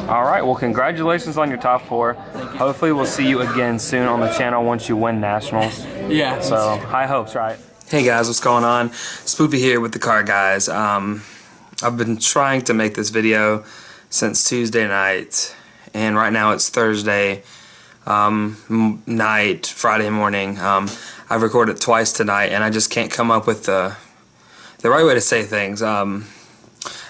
All right, well, congratulations on your top 4. Hopefully we'll see you again soon on the channel once you win nationals. Yeah. So high hopes, right? Hey guys, what's going on? Spoofy here with TheCardGuys. I've been trying to make this video since Tuesday night, and right now it's Thursday night, Friday morning. I've recorded twice tonight, and I just can't come up with the right way to say things.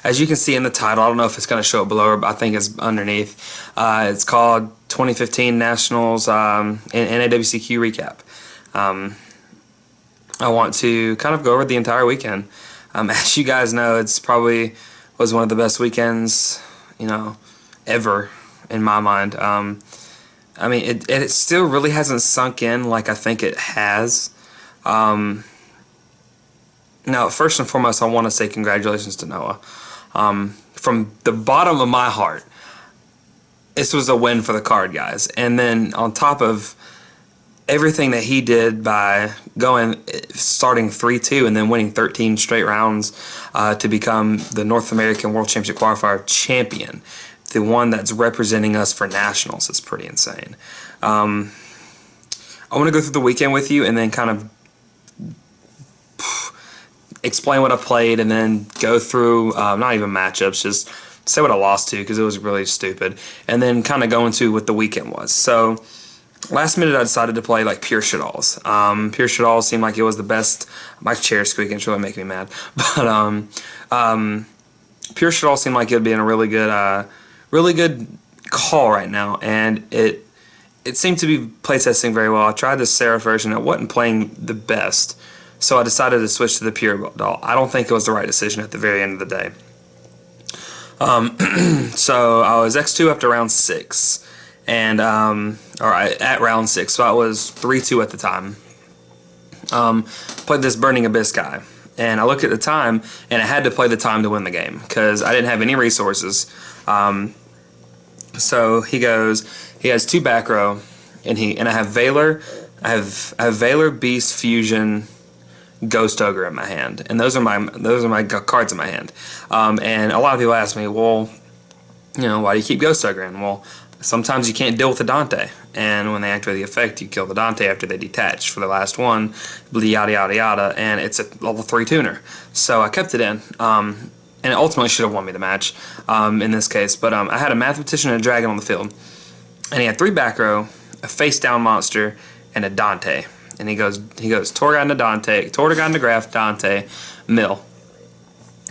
As you can see in the title, I don't know if it's going to show it below, but I think it's underneath. It's called 2015 Nationals NAWCQ Recap. I want to kind of go over the entire weekend. As you guys know, it's probably was one of the best weekends, ever in my mind. I mean, it still really hasn't sunk in like I think it has. Now, first and foremost, I want to say congratulations to Noah. From the bottom of my heart, this was a win for the TheCardGuys. And then on top of everything that he did by starting 3-2 and then winning 13 straight rounds to become the North American World Championship Qualifier champion, the one that's representing us for nationals, is pretty insane. I want to go through the weekend with you and then kind of explain what I played and then go through, not even matchups, just say what I lost to because it was really stupid, and then kind of go into what the weekend was. So last minute I decided to play like pure shit-alls. Pure shit-alls seemed like it was the best. My chair's squeaking, it's really making me mad. But pure shit-alls seemed like it would be in a really good call right now, and it seemed to be playtesting very well. I tried the Seraph version, it wasn't playing the best, so I decided to switch to the pure doll. I don't think it was the right decision at the very end of the day. So I was X2 after round 6. And, alright, at round 6, so I was 3-2 at the time. Played this Burning Abyss guy, and I looked at the time, and I had to play the time to win the game, because I didn't have any resources. So he has 2 back row, and I have Valor, I have Valor, Beast, Fusion, Ghost Ogre in my hand, and those are my cards in my hand. And a lot of people ask me, well, why do you keep Ghost Ogre in? Well, sometimes you can't deal with the Dante, and when they activate the effect, you kill the Dante after they detach for the last one, yada yada yada, and it's a level 3 tuner. So I kept it in, and it ultimately should have won me the match in this case, but I had a Mathematician and a Dragon on the field, and he had 3 back row, a face down monster, and a Dante. And he goes Torgon to Dante, Torgon to Graph, Dante, Mill.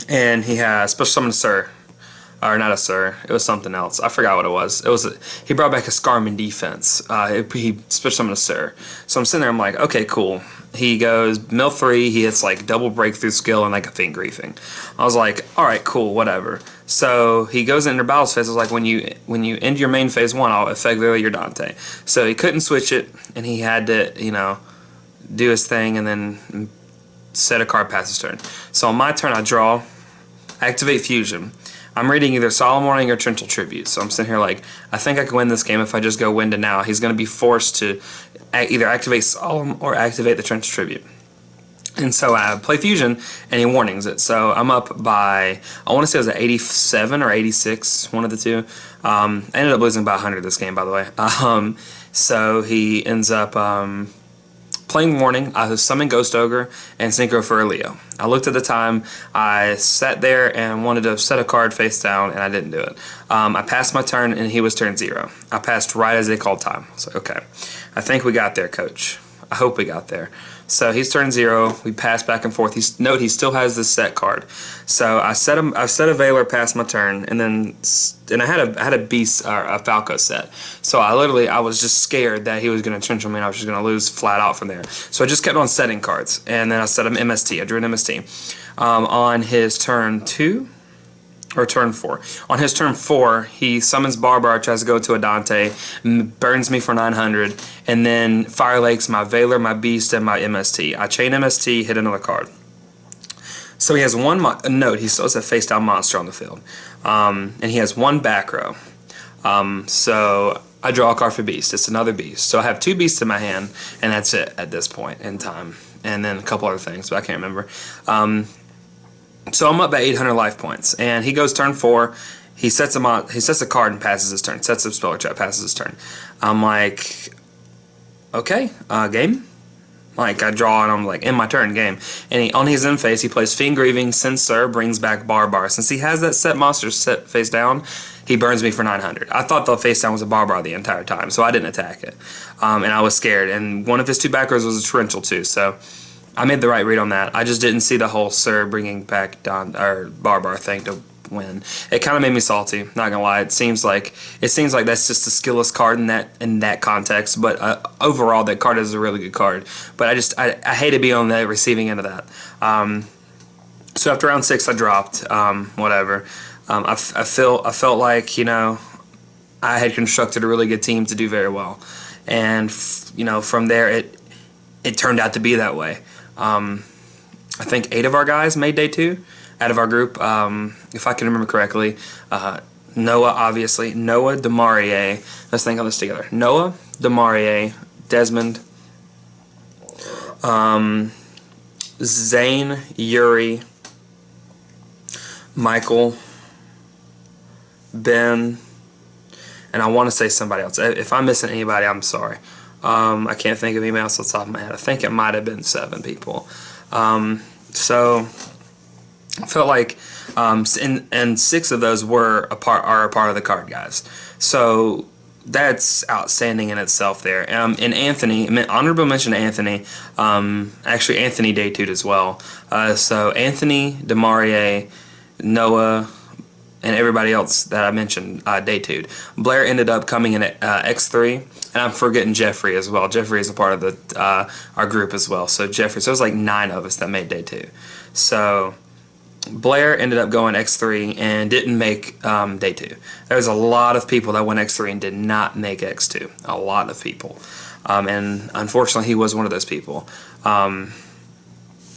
And he has Special Summon Sir. Or not a Sir, it was something else. I forgot what it was. He brought back a Scarman defense. He Special Summoned a Sir. So I'm sitting there, I'm like, okay, cool. He goes Mill 3, he hits like double breakthrough skill and like a Fiend Griefing. I was like, alright, cool, whatever. So he goes into battles phase. I was like, when you end your main phase 1, I'll effectively your Dante. So he couldn't switch it, and he had to, do his thing and then set a card past his turn. So on my turn, I draw, activate Fusion. I'm reading either Solemn Warning or Torrential Tribute. So I'm sitting here like, I think I can win this game if I just go win to now. He's going to be forced to either activate Solemn or activate the Torrential Tribute. And so I play Fusion, and he warnings it. So I'm up by, I want to say it was at 87 or 86, one of the two. I ended up losing by 100 this game, by the way. So he ends up playing Warning. I summoned Ghost Ogre and Synchro for a Leo. I looked at the time, I sat there and wanted to set a card face down, and I didn't do it. I passed my turn, and he was turn 0. I passed right as they called time. So okay, I think we got there, coach. I hope we got there. So he's turn 0. We pass back and forth. Note he still has this set card. So I set a Valor past my turn, and I had a Beast or a Falco set. So I was just scared that he was going to trench on me, and I was just going to lose flat out from there. So I just kept on setting cards, and then I set him MST. I drew an MST on his turn 2. Or turn 4. On his turn 4, he summons Barbar, tries to go to a Dante, burns me for 900, and then Fire Lakes my Valor, my Beast, and my MST. I chain MST, hit another card. So he has one note. He still has a face down monster on the field, and he has 1 back row. So I draw a card for Beast. It's another Beast. So I have 2 Beasts in my hand, and that's it at this point in time. And then a couple other things, but I can't remember. So I'm up by 800 life points, and he goes turn 4. he sets him on. He sets a card and passes his turn. Sets up spell trap, passes his turn. I'm like, okay, game. Like, I draw and I'm like, in my turn, game. And on his end phase, he plays Fiend Grieving, Censor, brings back Barbar. Since he has that set monster set face down, he burns me for 900. I thought the face down was a Barbar the entire time, so I didn't attack it. And I was scared. And one of his 2 back rows was a Torrential too, so I made the right read on that. I just didn't see the whole Sir bringing back Barbar thing to win. It kind of made me salty, not gonna lie. It seems like that's just a skillless card in that context, but overall that card is a really good card. But I hate to be on the receiving end of that. So after round 6 I dropped, whatever. I felt like, you know, I had constructed a really good team to do very well, and you know, from there it turned out to be that way. I think 8 of our guys made day 2 out of our group, if I can remember correctly. Noah, obviously. Noah, Demarie. Let's think of this together. Noah, Demarie, Desmond, Zane, Yuri, Michael, Ben, and I want to say somebody else. If I'm missing anybody, I'm sorry. I can't think of anybody else off the top of my head. I think it might have been 7 people. So I felt like, and 6 of those are a part of the card guys. So that's outstanding in itself there. And Anthony, honorable mention to Anthony. Actually, Anthony day 2'd as well. So Anthony, Demarie, Noah, and everybody else that I mentioned day 2'd. Blair ended up coming in at X3, and I'm forgetting Jeffrey as well. Jeffrey is a part of our group as well. So Jeffrey, so it was like 9 of us that made day 2. So Blair ended up going X3 and didn't make day 2. There was a lot of people that went X3 and did not make X2. A lot of people. And unfortunately, he was one of those people.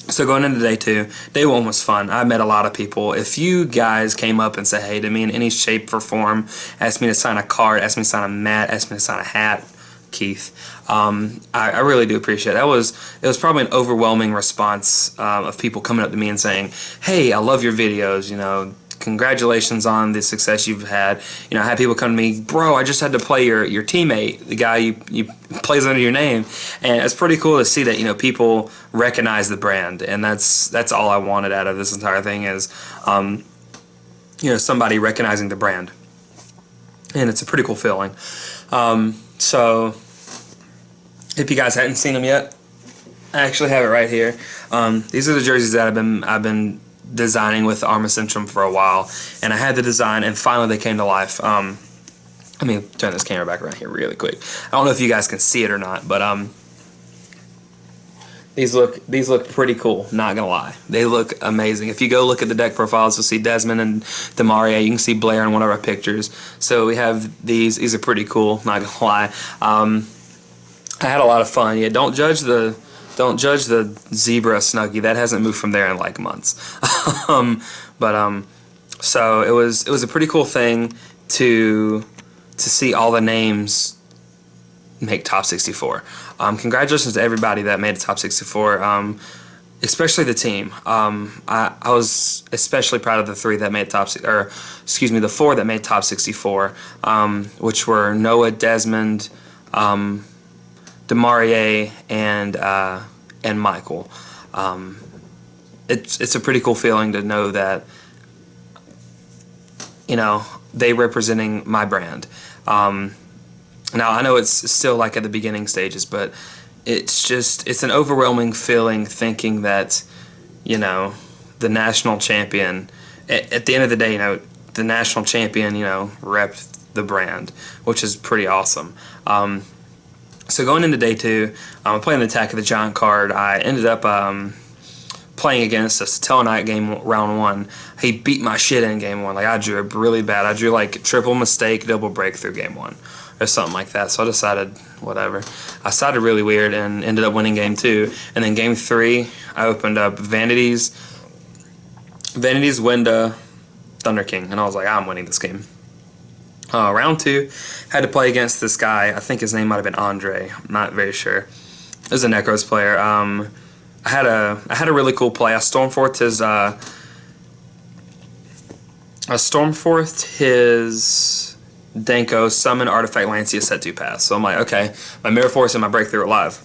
So going into day 2, day 1 was fun. I met a lot of people. If you guys came up and said hey to me in any shape or form, asked me to sign a card, asked me to sign a mat, asked me to sign a hat, Keith, I really do appreciate it. It was probably an overwhelming response of people coming up to me and saying, hey, I love your videos, you know, congratulations on the success you've had. You know, I had people come to me, bro, I just had to play your teammate, the guy you plays under your name. And it's pretty cool to see that, you know, people recognize the brand, and that's all I wanted out of this entire thing is you know, somebody recognizing the brand. And it's a pretty cool feeling. So if you guys hadn't seen them yet, I actually have it right here. These are the jerseys that I've been designing with Arma Centrum for a while, and I had the design, and finally they came to life. Let me turn this camera back around here really quick. I don't know if you guys can see it or not, but these look pretty cool. Not gonna lie, they look amazing. If you go look at the deck profiles, you'll see Desmond and Demarie. You can see Blair in one of our pictures. So we have these. These are pretty cool. Not gonna lie. I had a lot of fun. Yeah, don't judge the zebra Snuggie. That hasn't moved from there in like months. So it was a pretty cool thing to see all the names make top 64. Congratulations to everybody that made the top 64, especially the team. I was especially proud of the 3 that made the 4 that made top 64, which were Noah, Desmond, Demarie, and Michael. It's a pretty cool feeling to know that, you know, they representing my brand. Now I know it's still like at the beginning stages, but it's an overwhelming feeling thinking that, you know, the national champion, at the end of the day, you know, the national champion, you know, repped the brand, which is pretty awesome. So going into day 2, I'm playing the Attack of the Giant card. I ended up playing against a Tellarknight game round 1. He beat my shit in game 1. Like, I drew it really bad. I drew like triple mistake, double breakthrough game 1. Or something like that. So I decided, whatever. I started really weird and ended up winning game 2. And then game 3, I opened up Vanity's Winda, Thunder King. And I was like, I'm winning this game. Round 2, had to play against this guy. I think his name might have been Andre. I'm not very sure. It was a Necros player. I had a really cool play. I Stormforth I Stormforth his Denko Summon Artifact Lancia set 2 pass. So I'm like, okay, my Mirror Force and my Breakthrough are live.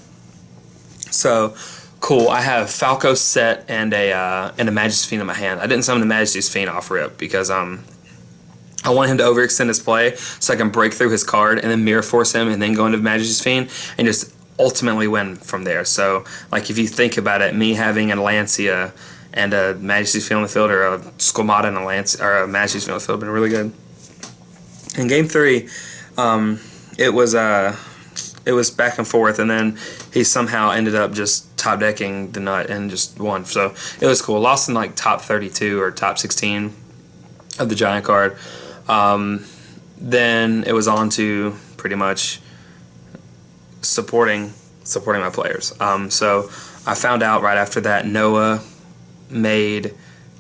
So cool. I have Falco set and a Majesty's Fiend in my hand. I didn't summon the Majesty's Fiend off rip because I want him to overextend his play so I can break through his card and then Mirror Force him and then go into Majesty's Fiend and just ultimately win from there. So like if you think about it, me having a Lancia and a Majesty's Field in the field, or a Kommanod and a Lance, or a Majesty's Field in the field, been really good. In Game 3, it was back and forth, and then he somehow ended up just top decking the nut and just won. So it was cool. Lost in like top 32 or top 16 of the Giant card. Then it was on to pretty much supporting my players. So I found out right after that Noah made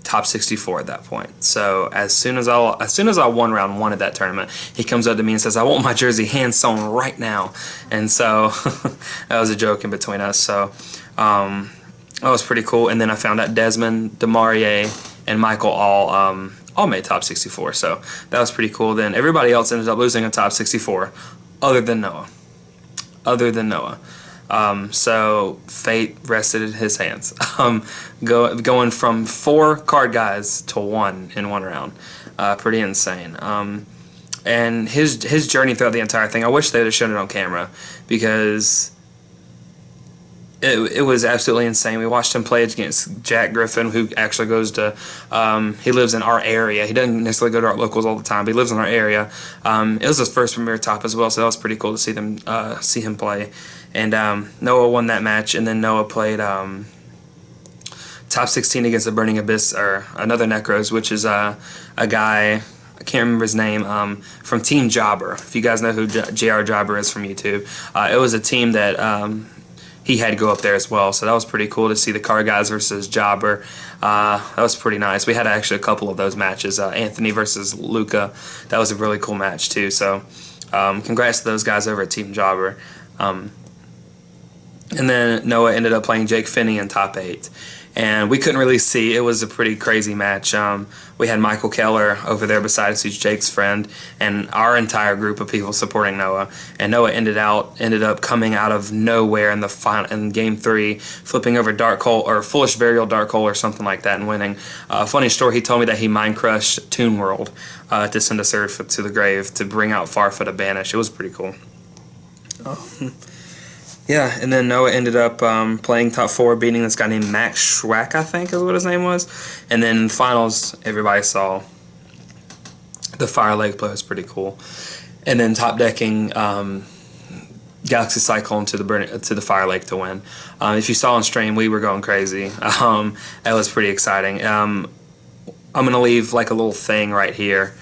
top 64 at that point. So as soon as I won round 1 at that tournament, he comes up to me and says, "I want my jersey hand sewn right now." And so that was a joke in between us. So that was pretty cool. And then I found out Desmond, Demarie, and Michael all made top 64. So that was pretty cool. Then everybody else ended up losing a top 64, other than Noah. So fate rested in his hands. Going from 4 card guys to 1 in 1 round, pretty insane. And his journey throughout the entire thing, I wish they would have shown it on camera because it was absolutely insane. We watched him play against Jack Griffin, who actually goes to, he lives in our area. He doesn't necessarily go to our locals all the time, but he lives in our area. It was his first Premier Top as well, so that was pretty cool to see him play. And Noah won that match, and then Noah played top 16 against the Burning Abyss, or another Necros, which is a guy, I can't remember his name, from Team Jobber. If you guys know who JR Jobber is from YouTube. It was a team that he had to go up there as well, so that was pretty cool to see the TheCardGuys versus Jobber. That was pretty nice. We had actually a couple of those matches, Anthony versus Luca. That was a really cool match too, so congrats to those guys over at Team Jobber. And then Noah ended up playing Jake Finney in top 8. And we couldn't really see. It was a pretty crazy match. We had Michael Keller over there beside us, who's Jake's friend, and our entire group of people supporting Noah. And Noah ended up coming out of nowhere in the final, in Game 3, flipping over Dark Hole, or Foolish Burial Dark Hole, or something like that, and winning. Funny story, he told me that he mind crushed Toon World to send us Earth to the grave to bring out Farfa to banish. It was pretty cool. Yeah, and then Noah ended up playing top 4, beating this guy named Max Schwack, I think is what his name was. And then in the finals, everybody saw the Fire Lake play was pretty cool. And then top decking Galaxy Cyclone to the Fire Lake to win. If you saw on stream, we were going crazy. That was pretty exciting. I'm gonna leave like a little thing right here.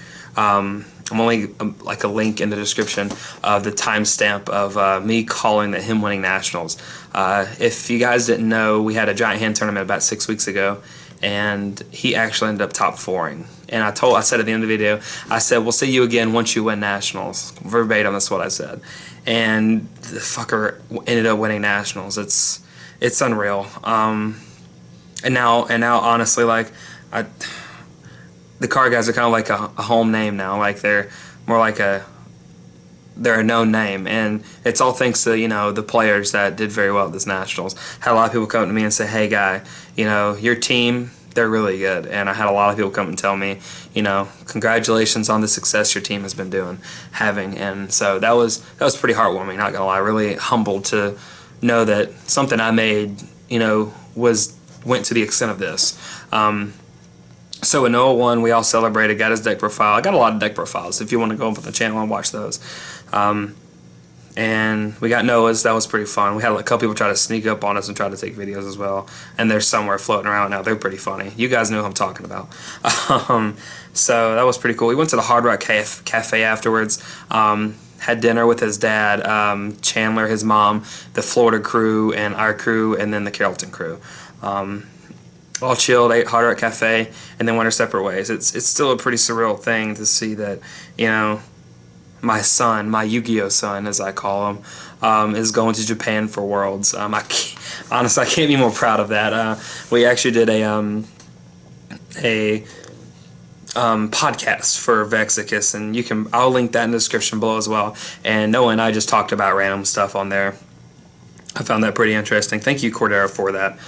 I'm only like a link in the description of the timestamp of me calling him winning nationals. If you guys didn't know, we had a giant hand tournament about 6 weeks ago, and he actually ended up top 4ing. And I said at the end of the video, I said, "We'll see you again once you win nationals." Verbatim, that's what I said. And the fucker ended up winning nationals. It's unreal. And now honestly, like the TheCardGuys are kind of like a home name now. Like they're more like they're a known name, and it's all thanks to the players that did very well at this nationals. Had a lot of people come to me and say, "Hey guy, your team, they're really good." And I had a lot of people come and tell me, congratulations on the success your team has been having. And so that was pretty heartwarming. Not gonna lie, really humbled to know that something I made, went to the extent of this. So when Noah won, we all celebrated, got his deck profile. I got a lot of deck profiles if you want to go up on the channel and watch those. And we got Noah's. That was pretty fun. We had a couple people try to sneak up on us and try to take videos as well. And they're somewhere floating around now. They're pretty funny. You guys know who I'm talking about. So that was pretty cool. We went to the Hard Rock Cafe afterwards. Had dinner with his dad, Chandler, his mom, the Florida crew, and our crew, and then the Carrollton crew. All chilled, ate Hard Rock Cafe, and then went our separate ways. It's still a pretty surreal thing to see that, my son, my Yu-Gi-Oh son, as I call him, is going to Japan for Worlds. Honestly, I can't be more proud of that. We actually did a podcast for Vexicus, and I'll link that in the description below as well. And Noah and I just talked about random stuff on there. I found that pretty interesting. Thank you, Cordero, for that.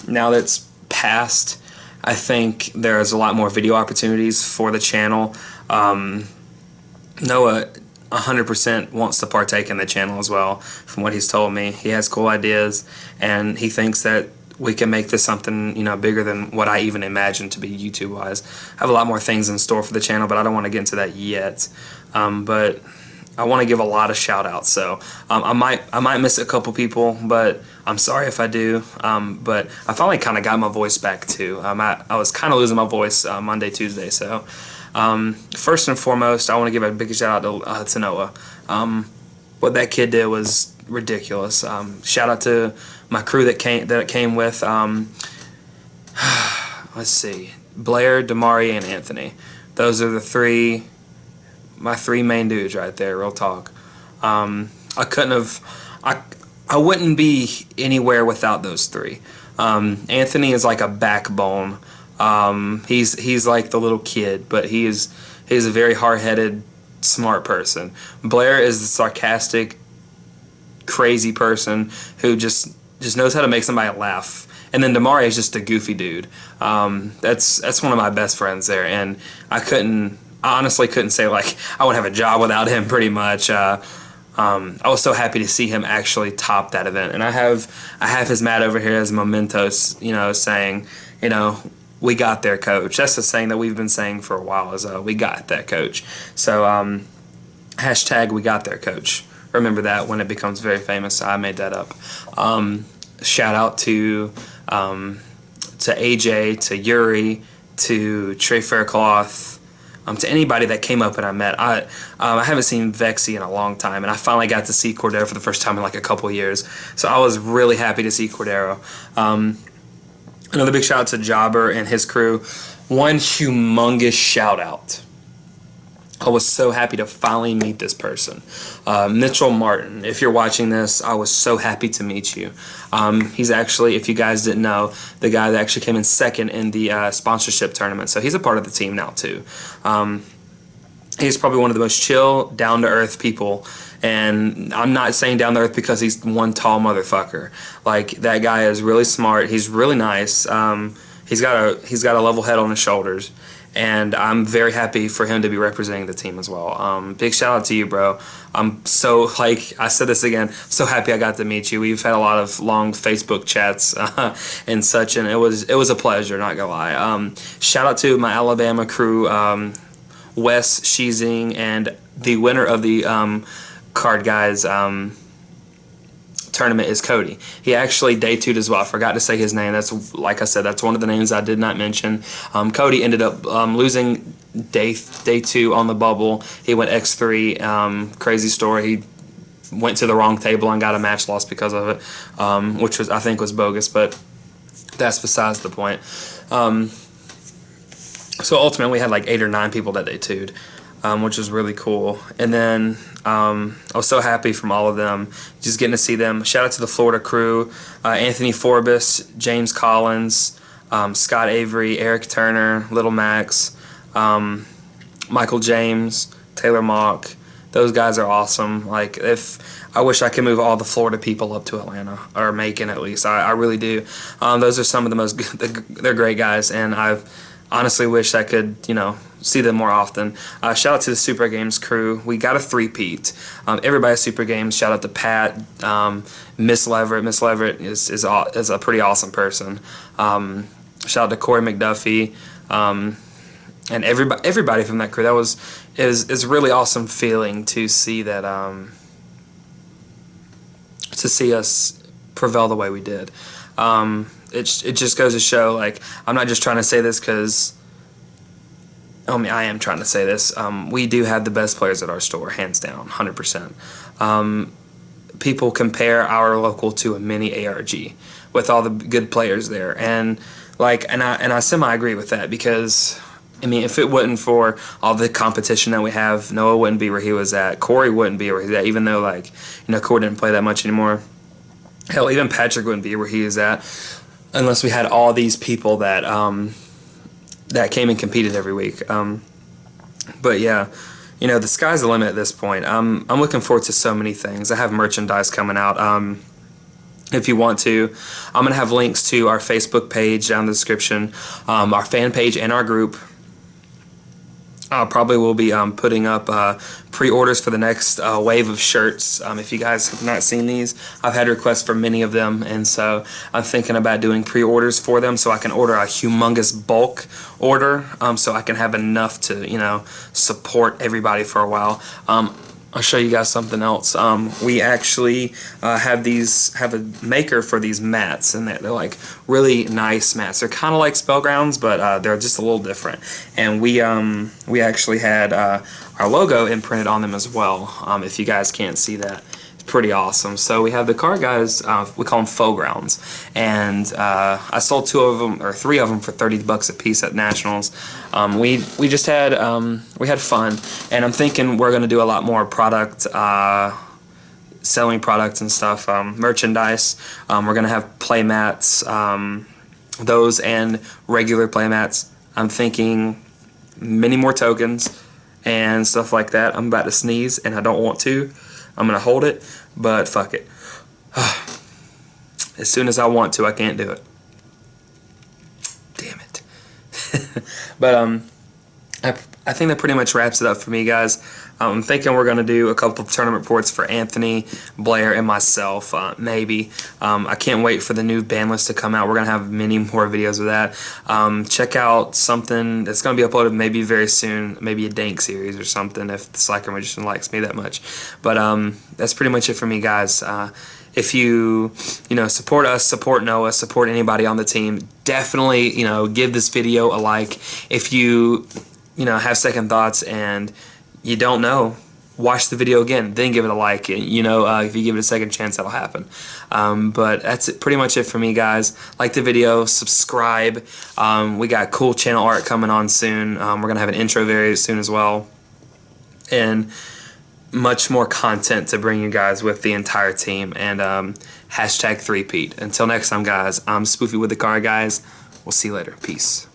Now that's passed, I think there's a lot more video opportunities for the channel. Noah 100% wants to partake in the channel as well, from what he's told me. He has cool ideas, and he thinks that we can make this something, bigger than what I even imagined to be YouTube-wise. I have a lot more things in store for the channel, but I don't want to get into that yet. But I want to give a lot of shout-outs, so I might miss a couple people, but I'm sorry if I do. But I finally kind of got my voice back too. I was kind of losing my voice Monday, Tuesday, so first and foremost, I want to give a big shout-out to Noah. What that kid did was ridiculous. Shout out to my crew that came with. Let's see, Blair, Damari, and Anthony. Those are my three main dudes right there. Real talk. I wouldn't be anywhere without those three. Anthony is like a backbone. He's like the little kid, but he's a very hard-headed, smart person. Blair is the sarcastic, crazy person who just knows how to make somebody laugh. And then Damari is just a goofy dude. That's one of my best friends there, and I honestly couldn't say like I would have a job without him. Pretty much. I was so happy to see him actually top that event, and I have his mat over here as mementos, saying, we got there, coach. That's the saying that we've been saying for a while, is we got that, coach. So hashtag we got there, coach. Remember that when it becomes very famous. I made that up. Shout out to AJ, to Yuri, to Trey Faircloth, to anybody that came up and I met. I haven't seen Vexy in a long time, and I finally got to see Cordero for the first time in like a couple of years. So I was really happy to see Cordero. Another big shout out to Jobber and his crew. One humongous shout out. I was so happy to finally meet this person. Mitchell Martin, if you're watching this, I was so happy to meet you. He's actually, if you guys didn't know, the guy that actually came in second in the sponsorship tournament. So he's a part of the team now too. He's probably one of the most chill, down-to-earth people. And I'm not saying down-to-earth because he's one tall motherfucker. Like, that guy is really smart. He's really nice. He's got a level head on his shoulders. And I'm very happy for him to be representing the team as well. Big shout out to you, bro. I'm so, like I said this again, so happy I got to meet you. We've had a lot of long Facebook chats and such, and it was a pleasure, not gonna lie. Shout out to my Alabama crew, Wes Sheezing, and the winner of the TheCardGuys tournament is Cody. He actually day 2'd as well. I forgot to say his name. That's, like I said, that's one of the names I did not mention. Cody ended up losing day 2 on the bubble. He went X3. Crazy story. He went to the wrong table and got a match loss because of it, which I think was bogus, but that's besides the point. So ultimately we had like 8 or 9 people that day 2'd. Which was really cool. And then I was so happy from all of them, just getting to see them. Shout out to the Florida crew, Anthony Forbes, James Collins, Scott Avery, Eric Turner, Little Max, Michael James, Taylor Mock. Those guys are awesome. Like, I wish I could move all the Florida people up to Atlanta, or Macon at least. I really do. Those are some of the most, they're great guys, and I've honestly wish I could, see them more often. Shout out to the Super Games crew. We got a 3-peat. Everybody at Super Games. Shout out to Pat, Miss Leverett. Miss Leverett is a pretty awesome person. Shout out to Corey McDuffie, and everybody from that crew. That is a really awesome feeling to see that, to see us prevail the way we did. It just goes to show, like, I'm not just trying to say this because, I am trying to say this. We do have the best players at our store, hands down, 100%. People compare our local to a mini ARG with all the good players there, and I semi-agree with that because, if it wasn't for all the competition that we have, Noah wouldn't be where he was at. Corey wouldn't be where he's at, even though, Corey didn't play that much anymore. Hell, even Patrick wouldn't be where he is at unless we had all these people that that came and competed every week. But yeah, you know, the sky's the limit at this point. I'm looking forward to so many things. I have merchandise coming out. If you want to, I'm going to have links to our Facebook page down in the description, our fan page, and our group. I probably will be putting up pre-orders for the next wave of shirts. If you guys have not seen these, I've had requests for many of them, and so I'm thinking about doing pre-orders for them so I can order a humongous bulk order, so I can have enough to, you know, support everybody for a while. I'll show you guys something else. We actually have a maker for these mats, and they're like really nice mats. They're kind of like Spellgrounds, but they're just a little different. And we actually had our logo imprinted on them as well. If you guys can't see that, it's pretty awesome. So we have the TheCardGuys. We call them Faux Grounds, and I sold 2 of them or 3 of them for $30 a piece at Nationals. We just had we had fun, and I'm thinking we're gonna do a lot more product selling products and stuff, merchandise. We're gonna have play mats, those and regular play mats. I'm thinking many more tokens and stuff like that. I'm about to sneeze and I don't want to. I'm gonna hold it, but fuck it. As soon as I want to, I can't do it. Damn it. But I think that pretty much wraps it up for me, guys. I'm thinking we're going to do a couple of tournament reports for Anthony, Blair, and myself, maybe. I can't wait for the new ban list to come out. We're going to have many more videos of that. Check out something that's going to be uploaded maybe very soon, maybe a Dank series or something if the Slacker Magician likes me that much. But that's pretty much it for me, guys. If you know, support us, support Noah, support anybody on the team, definitely, you know, give this video a like. If you know, have second thoughts and you don't know, watch the video again, then give it a like. You know, if you give it a second chance, that'll happen. But that's pretty much it for me, guys. Like the video, subscribe. We got cool channel art coming on soon. We're going to have an intro very soon as well. And much more content to bring you guys with the entire team. And hashtag 3-peat. Until next time, guys, I'm Spoofy with TheCardGuys. We'll see you later. Peace.